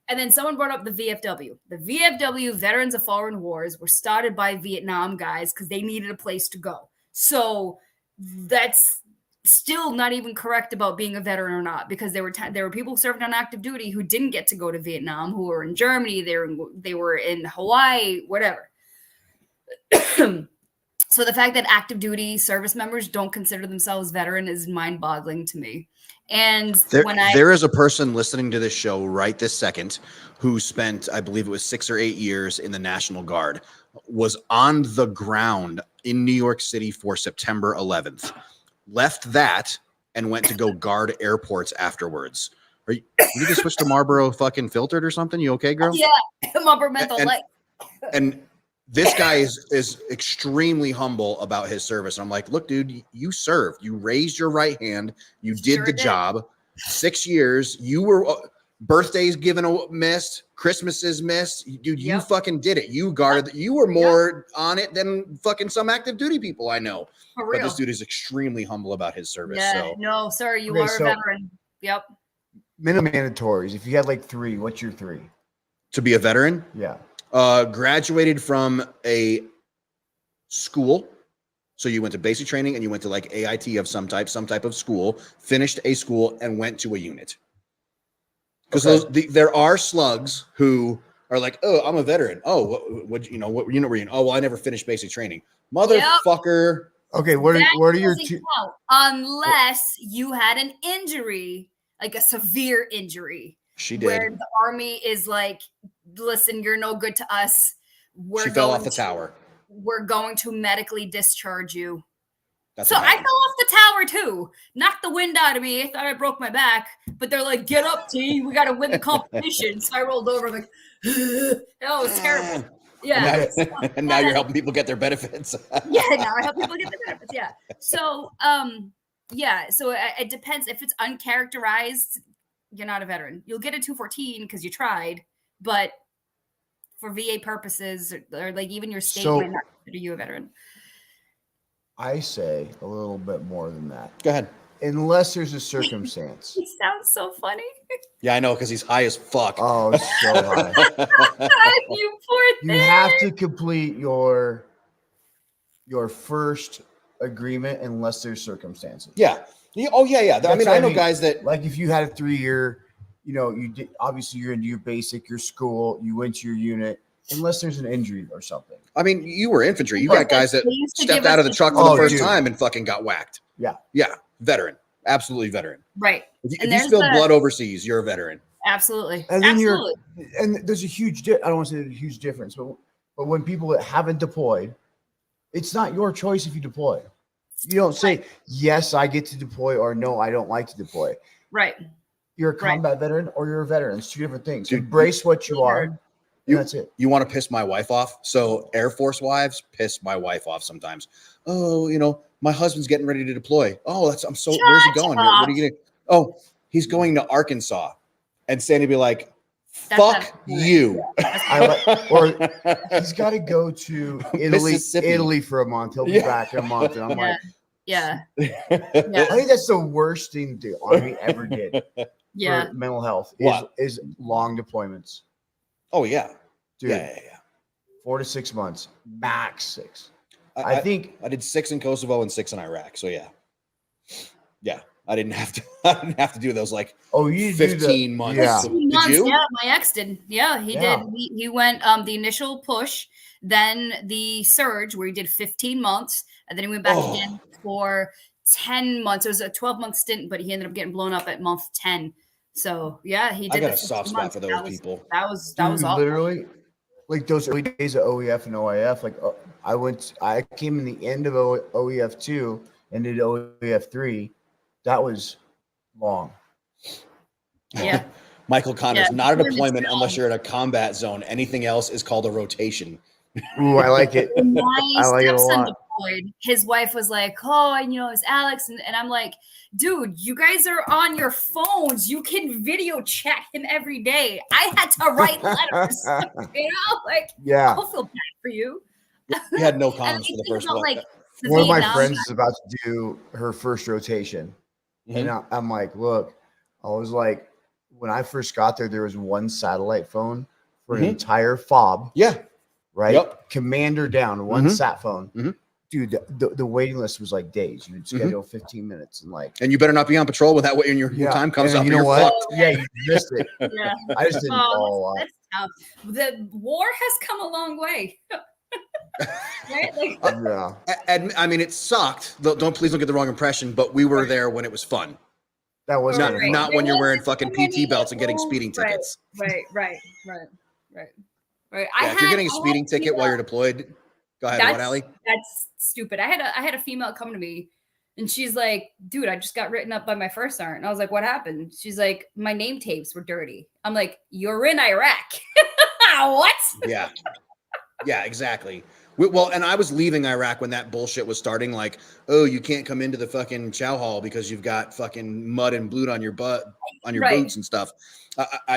And then someone brought up the VFW. The VFW, Veterans of Foreign Wars, were started by Vietnam guys because they needed a place to go. So that's still not even correct about being a veteran or not, because there were people serving on active duty who didn't get to go to Vietnam, who were in Germany, they were in Hawaii, whatever. So the fact that active duty service members don't consider themselves veteran is mind-boggling to me. And there is a person listening to this show right this second who spent, I believe it was 6 or 8 years in the National Guard, was on the ground in New York City for September 11th, left that and went to go guard airports afterwards. You just switch to Marlboro fucking filtered or something? You okay, girl? Yeah, Marlboro menthol light. And this guy is extremely humble about his service. I'm like, look, dude, you served. You raised your right hand. You did the job. 6 years. You were birthdays given missed. Christmases missed. Dude, you fucking did it. You guarded. You were more on it than fucking some active duty people I know. For real. But this dude is extremely humble about his service. Yeah, so. no, sir, you are a veteran. Yep. Minimum mandatories. If you had like 3, what's your 3? To be a veteran? Yeah. Graduated from a school. So you went to basic training and you went to like AIT of some type of school, finished a school and went to a unit. Because there are slugs who are like, oh, I'm a veteran. Oh, what unit were you in? Oh, well, I never finished basic training. Motherfucker. Yep. Okay, what are your two? Unless you had an injury, like a severe injury. She did. Where the Army is like, listen, you're no good to us. She fell off the tower. We're going to medically discharge you. That's so I fell off the tower too. Knocked the wind out of me. I thought I broke my back, but they're like, get up, T. We got to win the competition. So I rolled over like, oh, it was terrible. Yeah. And now you're helping people get their benefits. Yeah, now I help people get their benefits. Yeah. So, so it depends. If it's uncharacterized, you're not a veteran. You'll get a 214 because you tried, but for VA purposes, or like even your state might not consider you a veteran. I say a little bit more than that. Go ahead. Unless there's a circumstance. He sounds so funny. Yeah, I know, because he's high as fuck. Oh, so high. You poor thing. You have to complete your first agreement unless there's circumstances. Yeah. Oh, yeah. I mean, I know guys that... Like if you had a 3-year, you did, obviously you're into your basic, your school, you went to your unit, unless there's an injury or something. I mean, you were infantry. You got guys that stepped out of the truck for the first time and fucking got whacked. Yeah. Yeah. Veteran. Absolutely veteran. Right. If you spilled blood overseas, you're a veteran. Absolutely. And then and there's a huge, I don't want to say there's a huge difference, but when people that haven't deployed, it's not your choice if you deploy. You don't say, yes, I get to deploy, or no, I don't like to deploy. Right. You're a combat veteran or you're a veteran. It's 2 different things. Dude, embrace what you are. That's it. You want to piss my wife off? So Air Force wives piss my wife off sometimes. Oh, my husband's getting ready to deploy. Oh, where's he going? What are you going to? Oh, he's going to Arkansas. And Sandy be like, fuck you. Or he's got to go to Italy for a month. He'll be back in a month. And I'm like, yeah. I think that's the worst thing the Army ever did for mental health is long deployments. Oh, yeah. Dude, yeah. 4 to 6 months, max 6. I think I did 6 in Kosovo and 6 in Iraq. So yeah. I didn't have to do those 15 months. Yeah. Did you? Yeah, my ex did. Yeah, he did. He went the initial push, then the surge where he did 15 months, and then he went back again for 10 months. It was a 12-month stint, but he ended up getting blown up at month 10. So yeah, he did. I got a soft spot for those people. That was awesome. Literally, like those early days of OEF and OIF. Like I came in the end of OEF 2 and did OEF 3. That was long. Yeah. Michael Connors, not a deployment unless you're in a combat zone. Anything else is called a rotation. Ooh, I like it. When my I like it a stepson lot. deployed, his wife was like, "Oh, and it's Alex," and I'm like, "Dude, you guys are on your phones. You can video chat him every day. I had to write letters, like, Yeah. I'll feel bad for you." We had no And comments I for the think first about, one. like, the One of my Vietnam friends is about to do her first rotation. And I'm like, look, I was like, when I first got there was one satellite phone for an entire fob. Yeah. Right. Yep. Commander down, one sat phone. Mhm. Dude, the waiting list was like days. You would schedule 15 minutes and you better not be on patrol when your time comes up. You know you're what? fucked. Yeah, you missed it. Yeah. I just didn't call a lot. That's tough. The war has come a long way. Right? Like, Yeah. And I mean, it sucked. Please don't get the wrong impression, but we were there when it was fun. That was Not, kind of not fun. when you're wearing There fucking wasn't PT belts and getting many speeding rules. tickets. Right. Yeah, if you're getting a speeding ticket while you're deployed, go ahead. What, Allie? That's stupid. I had a female come to me and she's like, "Dude, I just got written up by my first sergeant." And I was like, "What happened?" She's like, "My name tapes were dirty." I'm like, "You're in Iraq." What? Yeah. Yeah, exactly. Well, and I was leaving Iraq when that bullshit was starting. Like, oh, you can't come into the fucking chow hall because you've got fucking mud and blood on your butt, on your boots and stuff.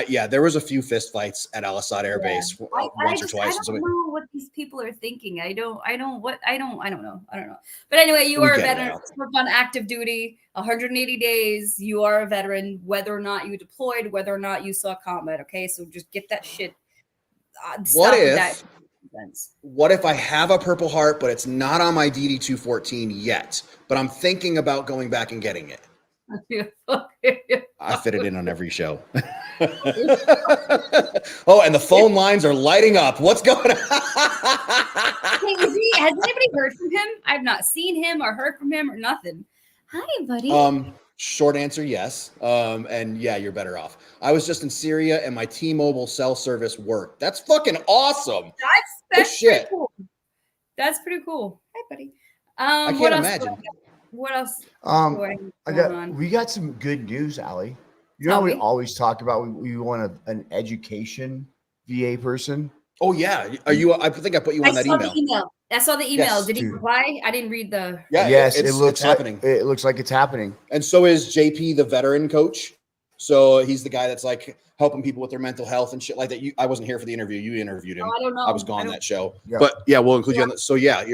Yeah, there was a few fist fights at Al Assad Air Base once or twice. I don't know what these people are thinking. I don't know. But anyway, you are a veteran. Worked on active duty, 180 days. You are a veteran, whether or not you deployed, whether or not you saw combat. Okay, so just get that shit. What if I have a Purple Heart, but it's not on my DD 214 yet, but I'm thinking about going back and getting it? I fit it in on every show. Oh, and the phone lines are lighting up. What's going on? Has anybody heard from him? I've not seen him or heard from him or nothing. Hi, buddy. Short answer, yes. And yeah, you're better off. I was just in Syria and my T-Mobile cell service worked. That's fucking awesome. That's shit. Cool. That's pretty cool. Hi, buddy. I can't imagine. What else? We got some good news, Allie. You know, we always talk about we want an education VA person. Oh yeah, are you? I think I put you on that email. I saw the email. Yes, Did he reply? I didn't read the. Yeah, yes, it looks happening. It looks like it's happening. And so is JP, the veteran coach. So he's the guy that's like helping people with their mental health and shit like that. I wasn't here for the interview. You interviewed him. Oh, I don't know. I was gone that show. Yeah. But yeah, we'll include you on that. So yeah,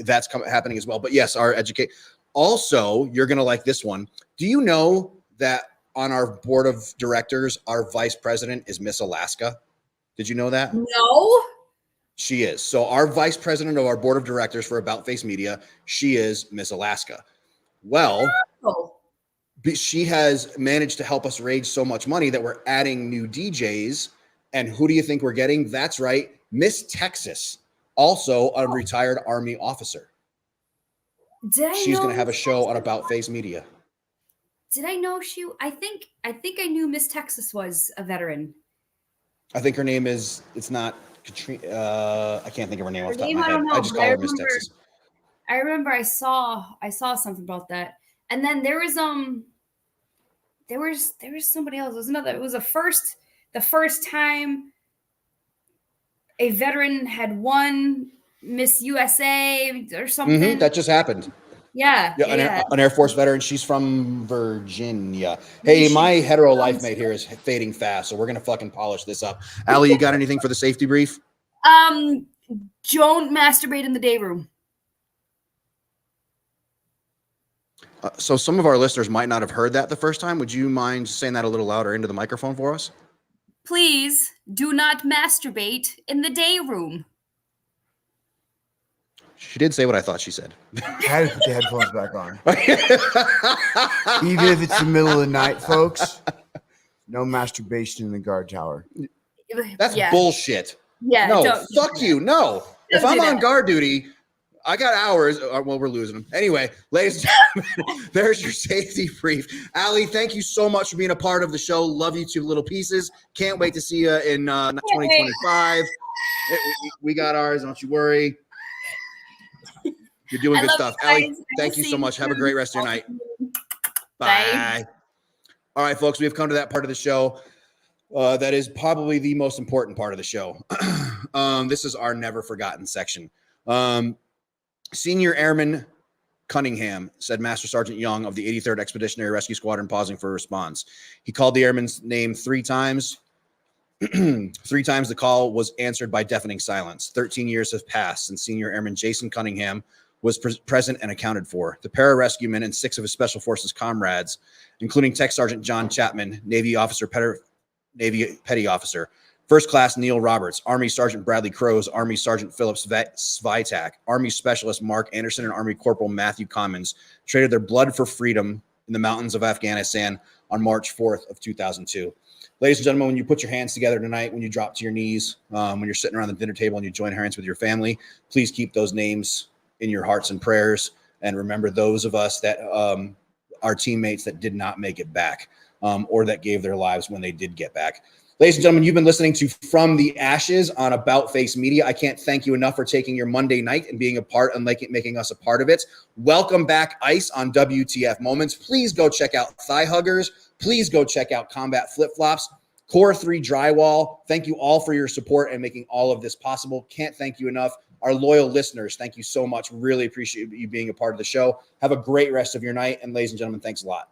that's happening as well. But yes, our educate. Also, you're gonna like this one. Do you know that on our board of directors, our vice president is Miss Alaska? Did you know that? No. She is. So our vice president of our board of directors for About Face Media, she is Miss Alaska. Well, she has managed to help us raise so much money that we're adding new DJs. And who do you think we're getting? That's right, Miss Texas, also a retired Army officer. She's going to have a show on About Face Media. Did I know she? I think I knew Miss Texas was a veteran. I think her name is. It's not Katrina. I can't think of her name off the top of my head. I just call her Miss Texas. I remember I saw something about that, and then there was somebody else. It was the first time a veteran had won Miss USA or something. That just happened. Yeah. An Air Force veteran. She's from Virginia. Hey, my hetero life mate here is fading fast, so we're gonna fucking polish this up. Allie, you got anything for the safety brief? Don't masturbate in the day room. So some of our listeners might not have heard that the first time. Would you mind saying that a little louder into the microphone for us? Please do not masturbate in the day room. She did say what I thought she said. I had to put the headphones back on. Even if it's the middle of the night, folks, no masturbation in the guard tower. That's bullshit. Yeah. No, fuck you. No. If I'm on guard duty, I got hours. Well, we're losing them. Anyway, ladies and gentlemen, there's your safety brief. Allie, thank you so much for being a part of the show. Love you to little pieces. Can't wait to see you in 2025. We got ours. Don't you worry. You're doing good stuff. Allie, thank you so much. Have a great rest of your night. Bye. All right, folks, we have come to that part of the show that is probably the most important part of the show. This is our never forgotten section. Senior Airman Cunningham said Master Sergeant Young of the 83rd Expeditionary Rescue Squadron pausing for a response. He called the airman's name 3 times. 3 times the call was answered by deafening silence. 13 years have passed since Senior Airman Jason Cunningham was present and accounted for. The pararescueman and 6 of his Special Forces comrades, including Tech Sergeant John Chapman, Navy Petty Officer, First Class Neil Roberts, Army Sergeant Bradley Crows, Army Sergeant Phillips Svitak, Army Specialist Mark Anderson, and Army Corporal Matthew Commons traded their blood for freedom in the mountains of Afghanistan on March 4th of 2002. Ladies and gentlemen, when you put your hands together tonight, when you drop to your knees, when you're sitting around the dinner table and you join hands with your family, please keep those names in your hearts and prayers. And remember those of us that are teammates that did not make it back or that gave their lives when they did get back. Ladies and gentlemen, you've been listening to From the Ashes on About Face Media. I can't thank you enough for taking your Monday night and being a part and making us a part of it. Welcome back, ICE, on WTF Moments. Please go check out Thigh Huggers. Please go check out Combat Flip Flops, Core 3 Drywall. Thank you all for your support and making all of this possible. Can't thank you enough. Our loyal listeners, thank you so much. Really appreciate you being a part of the show. Have a great rest of your night. And ladies and gentlemen, thanks a lot.